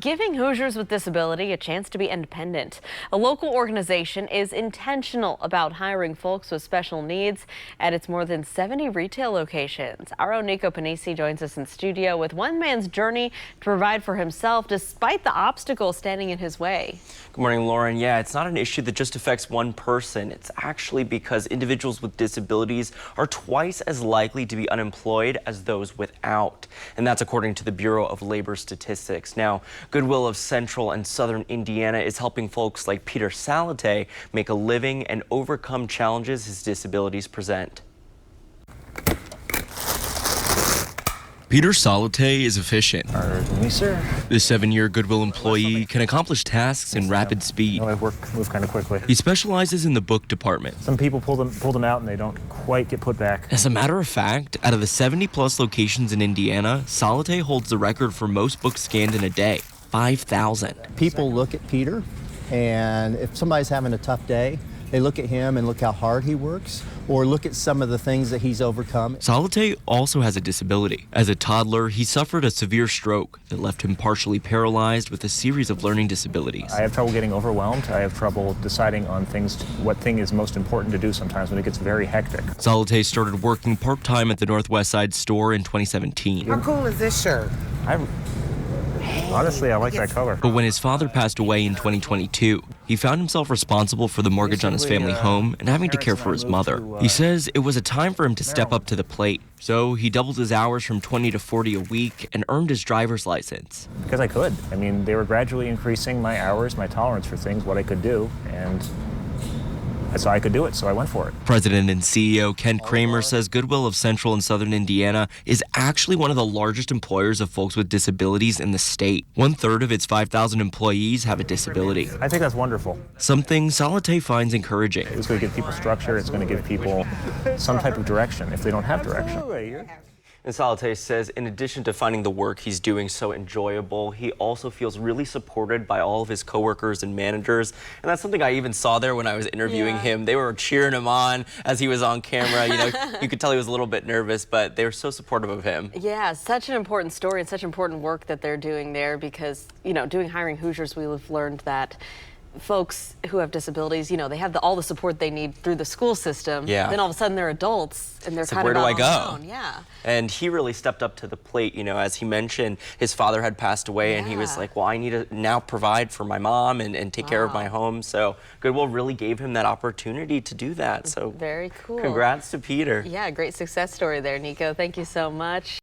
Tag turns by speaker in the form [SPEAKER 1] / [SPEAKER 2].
[SPEAKER 1] giving Hoosiers with disability a chance to be independent. A local organization is intentional about hiring folks with special needs at its more than 70 retail locations. Our own Nico Panisi joins us in studio with one man's journey to provide for himself despite the obstacles standing in his way.
[SPEAKER 2] Good morning, Lauren. Yeah, it's not an issue that just affects one person. It's actually because individuals with disabilities are twice as likely to be unemployed as those without. And that's according to the Bureau of Labor Statistics. Now, Goodwill of Central and Southern Indiana is helping folks like Peter Salate make a living and overcome challenges his disabilities present.
[SPEAKER 3] Peter Salate is efficient.
[SPEAKER 4] Pardon me, sir.
[SPEAKER 3] The 7-year Goodwill employee can accomplish tasks in rapid speed.
[SPEAKER 4] I move kind of quickly.
[SPEAKER 3] He specializes in the book department.
[SPEAKER 4] Some people pull them out and they don't quite get put back.
[SPEAKER 3] As a matter of fact, out of the 70-plus locations in Indiana, Salate holds the record for most books scanned in a day, 5,000.
[SPEAKER 5] People look at Peter, and if somebody's having a tough day, they look at him and look how hard he works, or look at some of the things that he's overcome.
[SPEAKER 3] Salate also has a disability. As a toddler, he suffered a severe stroke that lleft him partially paralyzed with a series of learning disabilities.
[SPEAKER 4] I have trouble getting overwhelmed. I have trouble deciding on what thing is most important to do sometimes when it gets very hectic.
[SPEAKER 3] Salate started working part-time at the Northwest Side store in 2017.
[SPEAKER 6] How cool is this shirt?
[SPEAKER 4] Honestly, I like that color.
[SPEAKER 3] But when his father passed away in 2022, he found himself responsible for the mortgage on his family home and having to care for his mother. He says it was a time for him to step up to the plate. So he doubled his hours from 20 to 40 a week and earned his driver's license.
[SPEAKER 4] Because I could. I mean, they were gradually increasing my hours, my tolerance for things, what I could do, and I saw I could do it, so I went for it.
[SPEAKER 3] President and CEO Ken Kramer says Goodwill of Central and Southern Indiana is actually one of the largest employers of folks with disabilities in the state. 1/3 of its 5,000 employees have a disability.
[SPEAKER 4] I think that's wonderful.
[SPEAKER 3] Something Salate finds encouraging.
[SPEAKER 4] It's going to give people structure. It's going to give people some type of direction if they don't have direction.
[SPEAKER 2] And Salate says in addition to finding the work he's doing so enjoyable, he also feels really supported by all of his coworkers and managers. And that's something I even saw there when I was interviewing him. They were cheering him on as he was on camera. You know, you could tell he was a little bit nervous, but they were so supportive of him.
[SPEAKER 1] Yeah, such an important story and such important work that they're doing there because, you know, doing Hiring Hoosiers, we've learned that folks who have disabilities, you know, they have all the support they need through the school system.
[SPEAKER 2] Yeah.
[SPEAKER 1] Then all of a sudden they're adults and they're
[SPEAKER 2] So
[SPEAKER 1] kind
[SPEAKER 2] where
[SPEAKER 1] of
[SPEAKER 2] do I
[SPEAKER 1] out
[SPEAKER 2] go?
[SPEAKER 1] on their own. Yeah.
[SPEAKER 2] And he really stepped up to the plate. You know, as he mentioned, his father had passed away and he was like, well, I need to now provide for my mom and take care of my home. So Goodwill really gave him that opportunity to do that. So
[SPEAKER 1] very cool.
[SPEAKER 2] Congrats to Peter.
[SPEAKER 1] Yeah, great success story there, Nico. Thank you so much.